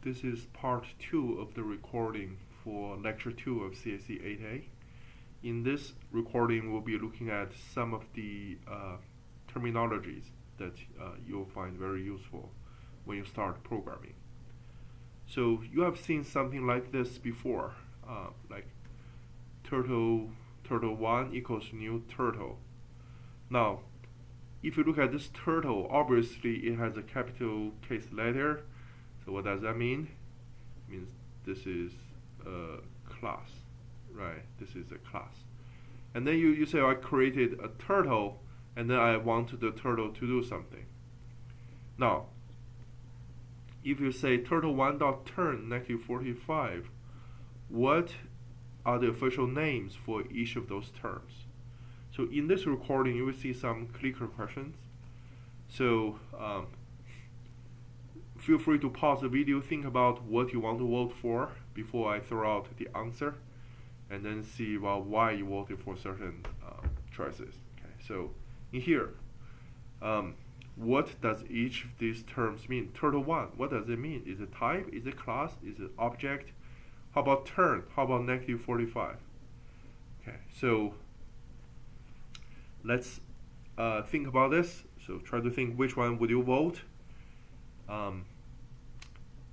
This is part 2 of the recording for lecture 2 of CSE 8A. In this recording, we'll be looking at some of the terminologies that you'll find very useful when you start programming. So you have seen something like this before, like turtle1 equals new turtle. Now, if you look at this turtle, obviously it has a capital case letter. So what does that mean? It means this is a class, right? This is a class. And then you say, I created a turtle, and then I want the turtle to do something. Now, if you say turtle1.turn -45, what are the official names for each of those terms? So in this recording, you will see some clicker questions. So feel free to pause the video, think about what you want to vote for before I throw out the answer, and then see why you voted for certain choices. Okay, so in here, what does each of these terms mean? Turtle1, what does it mean? Is it type? Is it class? Is it object? How about turn? How about -45? Okay, so let's think about this. So try to think which one would you vote.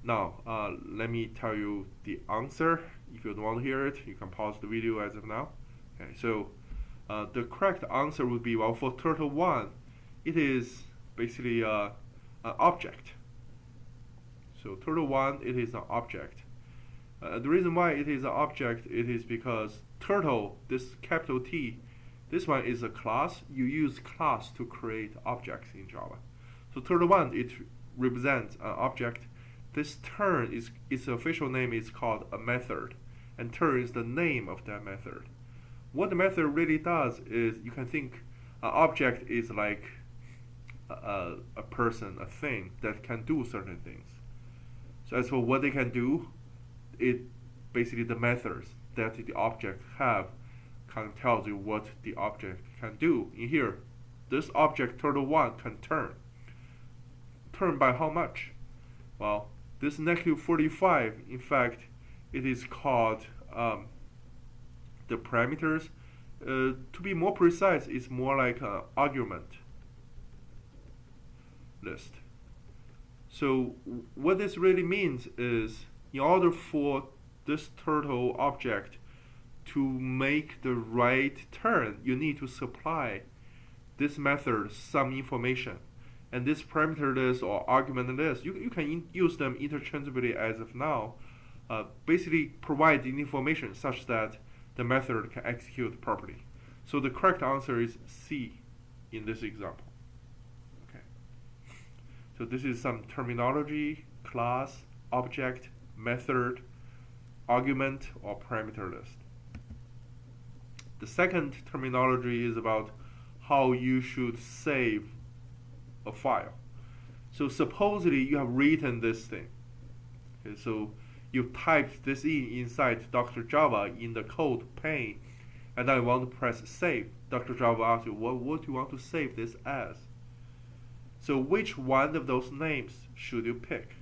Now, let me tell you the answer. If you don't want to hear it, you can pause the video as of now. Okay, so the correct answer would be, well, for turtle1, it is basically an object. So turtle1, it is an object. The reason why it is an object, it is because turtle, this capital T, this one is a class. You use class to create objects in Java. So turtle1, it represents an object. This turn, its official name is called a method, and turn is the name of that method. What the method really does is, you can think an object is like a person, a thing that can do certain things. So as for what they can do, it basically the methods that the object have kind of tells you what the object can do. In here, this object turtle1 can turn. Turn by how much? Well, this -45, in fact, it is called the parameters. To be more precise, it's more like an argument list. So what this really means is, in order for this turtle object to make the right turn, you need to supply this method some information. And this parameter list or argument list, you can use them interchangeably as of now. Basically provide the information such that the method can execute properly. So the correct answer is C in this example. Okay. So this is some terminology: class, object, method, argument, or parameter list. The second terminology is about how you should save a file. So supposedly you have written this thing. Okay, so you typed this inside Dr. Java in the code pane, and now you want to press save. Dr. Java asks you, what do you want to save this as? So which one of those names should you pick?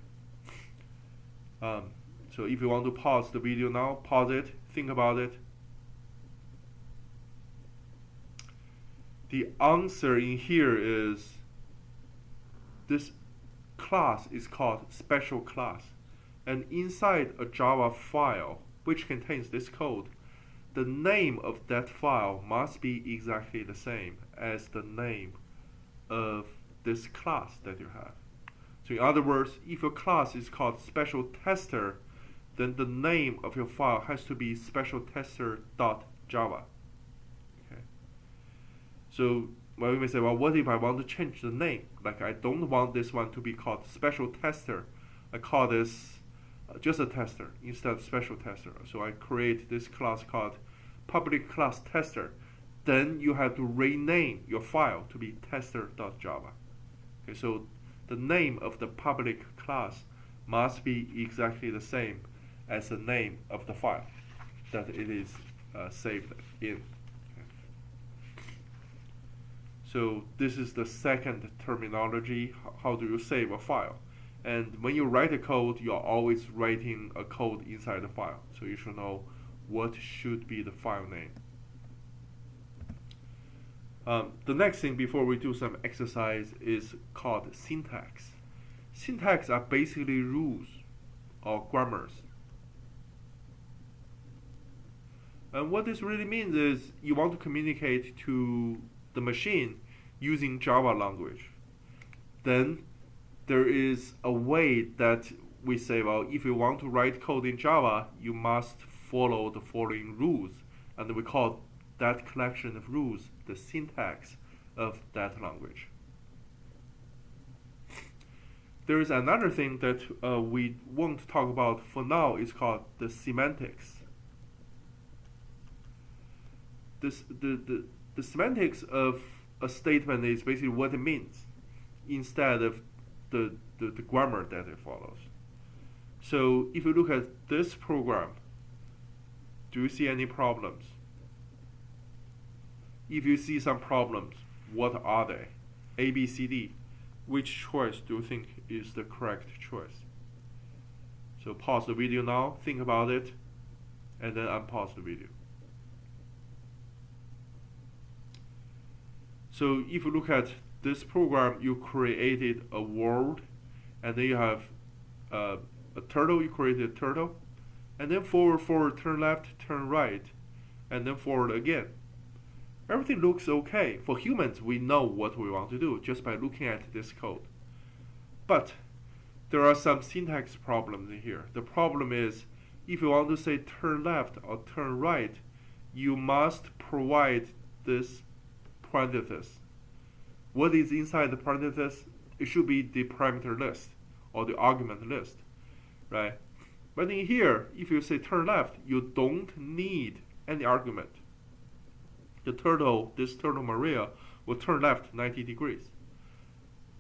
So if you want to pause the video now, pause it, think about it. The answer in here is, this class is called special class, and inside a Java file which contains this code, the name of that file must be exactly the same as the name of this class that you have. So in other words, if your class is called special tester, then the name of your file has to be specialtester.java. Okay. So well, you may say, well, what if I want to change the name? Like, I don't want this one to be called special tester. I call this just a tester instead of special tester. So I create this class called public class tester. Then you have to rename your file to be tester.java. Okay, so the name of the public class must be exactly the same as the name of the file that it is saved in. So this is the second terminology. How do you save a file? And when you write a code, you're always writing a code inside the file. So you should know what should be the file name. The next thing before we do some exercise is called syntax. Syntax are basically rules or grammars. And what this really means is you want to communicate to the machine using Java language. Then there is a way that we say, well, if you want to write code in Java, you must follow the following rules. And we call that collection of rules the syntax of that language. There is another thing that we won't talk about for now. It's called the semantics. The semantics of a statement is basically what it means instead of the grammar that it follows. So if you look at this program, do you see any problems? If you see some problems, what are they? A, B, C, D. Which choice do you think is the correct choice? So pause the video now, think about it, and then unpause the video. So if you look at this program, you created a world, and then you have a turtle, you created a turtle, and then forward, turn left, turn right, and then forward again. Everything looks okay. For humans, we know what we want to do just by looking at this code. But there are some syntax problems in here. The problem is, if you want to say turn left or turn right, you must provide this parenthesis. What is inside the parenthesis? It should be the parameter list or the argument list, right? But in here, if you say turn left, you don't need any argument. The turtle, this turtle Maria, will turn left 90 degrees.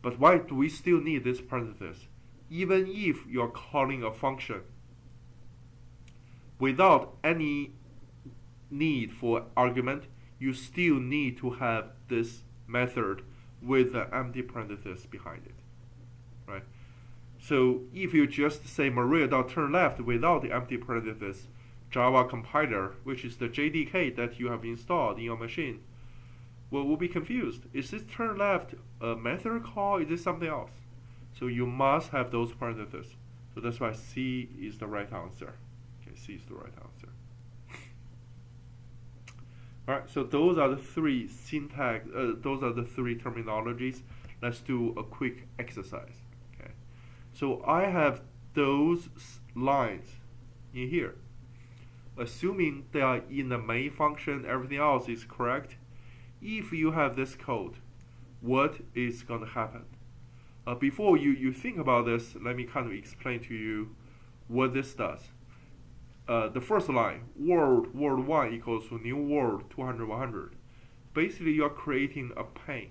But why do we still need this parenthesis? Even if you're calling a function without any need for argument, you still need to have this method with an empty parenthesis behind it, right? So if you just say Maria.turn left without the empty parenthesis, Java compiler, which is the JDK that you have installed in your machine, will be confused. Is this turn left a method call? Is this something else? So you must have those parentheses. So that's why C is the right answer. Okay, C is the right answer. All right, so those are the three syntax. Those are the three terminologies. Let's do a quick exercise. Okay, so I have those lines in here. Assuming they are in the main function, everything else is correct. If you have this code, what is going to happen? Before you think about this, let me kind of explain to you what this does. The first line, world 1 equals to new world 200, 100. Basically, you're creating a pane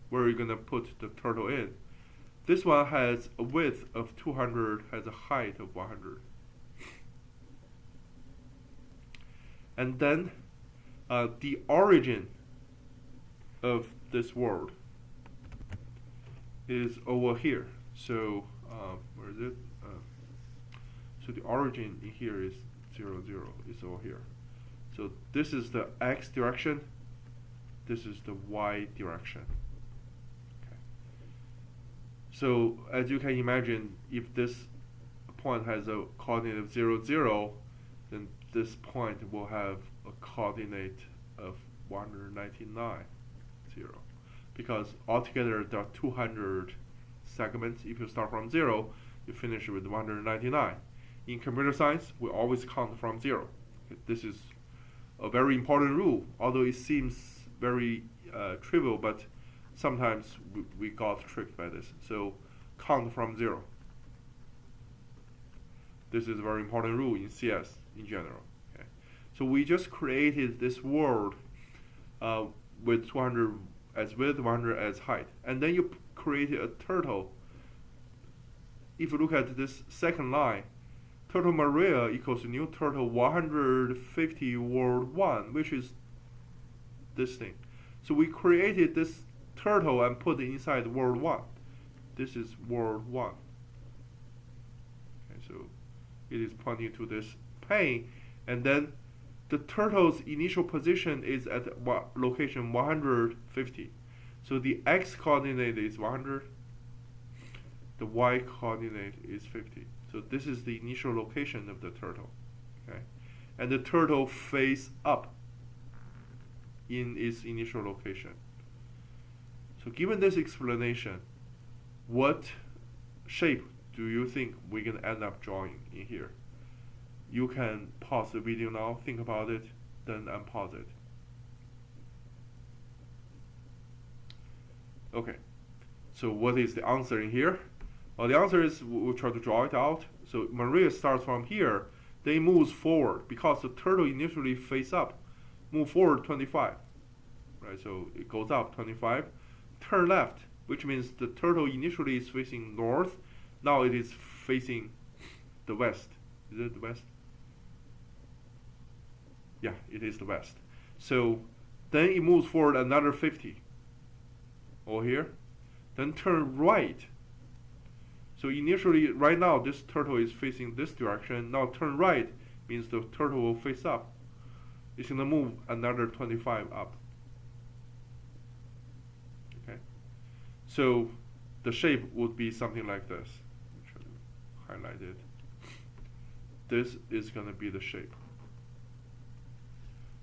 where you're going to put the turtle in. This one has a width of 200, has a height of 100. And then the origin of this world is over here. So where is it? So the origin in here is 0, 0. It's over here. So this is the x direction. This is the y direction. Okay. So as you can imagine, if this point has a coordinate of 0, 0, then this point will have a coordinate of 199, 0. Because altogether there are 200 segments. If you start from 0, you finish with 199. In computer science, we always count from 0. This is a very important rule, although it seems very trivial, but sometimes we got tricked by this. So count from 0. This is a very important rule in CS in general. Okay. So we just created this world with 200 as width, 100 as height. And then you created a turtle. If you look at this second line, turtle Maria equals new turtle 150 world 1, which is this thing. So we created this turtle and put it inside world 1. This is world 1. Okay, so it is pointing to this plane, and then the turtle's initial position is at location 150. So the x coordinate is 100, the y coordinate is 50. So this is the initial location of the turtle. Okay, and the turtle face up in its initial location. So given this explanation, what shape do you think we're going to end up drawing in here? You can pause the video now, think about it, then unpause it. Okay, so what is the answer in here? Well, the answer is we'll try to draw it out. So Maria starts from here, then it moves forward because the turtle initially face up, move forward 25. Right, so it goes up 25, turn left, which means the turtle initially is facing north, now it is facing the west. Is it the west? Yeah, it is the west. So then it moves forward another 50 over here, then turn right. So initially, right now, this turtle is facing this direction. Now turn right means the turtle will face up. It's going to move another 25 up. Okay, so the shape would be something like this. Try to highlight it. This is going to be the shape.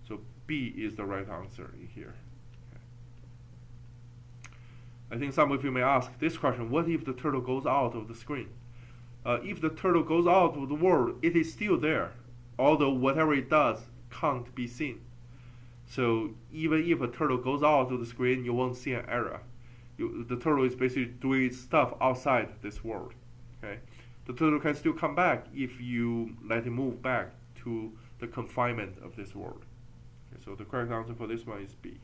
So B is the right answer in here. Okay. I think some of you may ask this question: what if the turtle goes out of the screen? If the turtle goes out of the world, it is still there, although whatever it does can't be seen. So even if a turtle goes out of the screen, you won't see an error. The turtle is basically doing stuff outside this world. Okay, the turtle can still come back if you let it move back to the confinement of this world. Okay, so the correct answer for this one is B.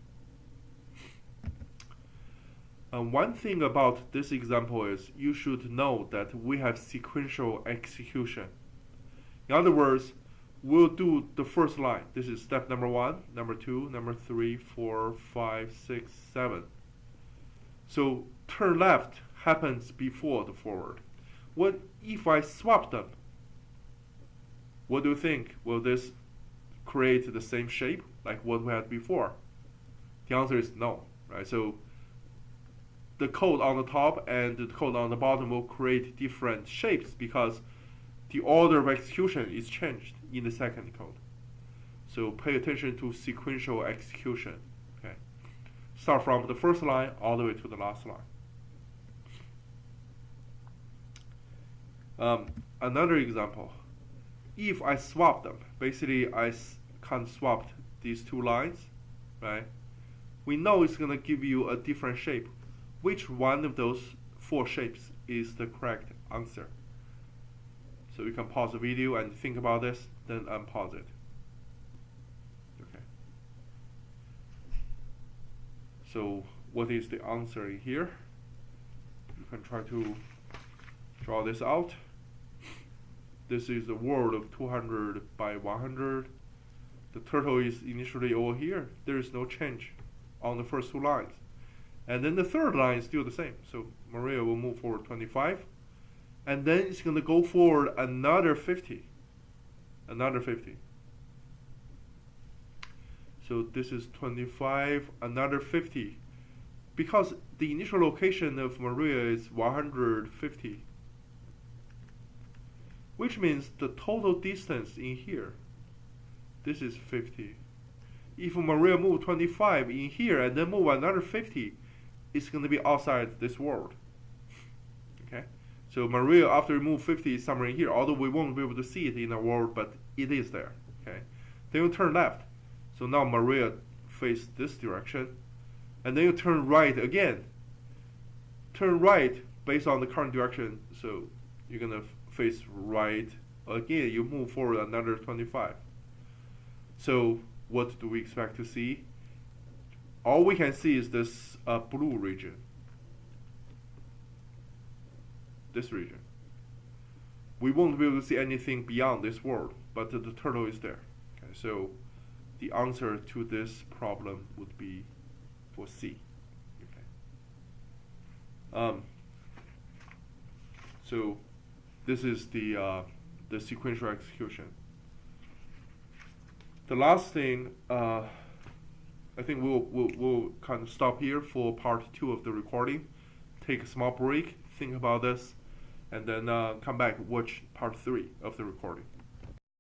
One thing about this example is you should know that we have sequential execution. In other words, we'll do the first line. This is step number 1, number 2, number 3, 4, 5, 6, 7. So turn left happens before the forward. What if I swap them? What do you think? Will this create the same shape like what we had before? The answer is no, right? So the code on the top and the code on the bottom will create different shapes because the order of execution is changed in the second code. So pay attention to sequential execution. Okay, start from the first line all the way to the last line. Another example, if I swap them, basically I can swap these two lines, right? We know it's going to give you a different shape. Which one of those 4 shapes is the correct answer? So you can pause the video and think about this, then unpause it. Okay. So what is the answer in here? You can try to draw this out. This is a world of 200 by 100. The turtle is initially over here. There is no change on the first 2 lines. And then the third line is still the same. So Maria will move forward 25. And then it's going to go forward another 50. Another 50. So this is 25, another 50. Because the initial location of Maria is 150. Which means the total distance in here, this is 50. If Maria move 25 in here and then move another 50, it's going to be outside this world. Okay, so Maria, after move 50, is somewhere in here, although we won't be able to see it in the world, but it is there. Okay, then you turn left. So now Maria face this direction, and then you turn right again. Turn right based on the current direction, so you're going to face right again. You move forward another 25. So what do we expect to see? All we can see is this blue region. This region. We won't be able to see anything beyond this world, but the turtle is there. Okay, so the answer to this problem would be for C. Okay. So this is the sequential execution. The last thing, I think we'll kind of stop here for part 2 of the recording. Take a small break, think about this, and then come back, watch part 3 of the recording.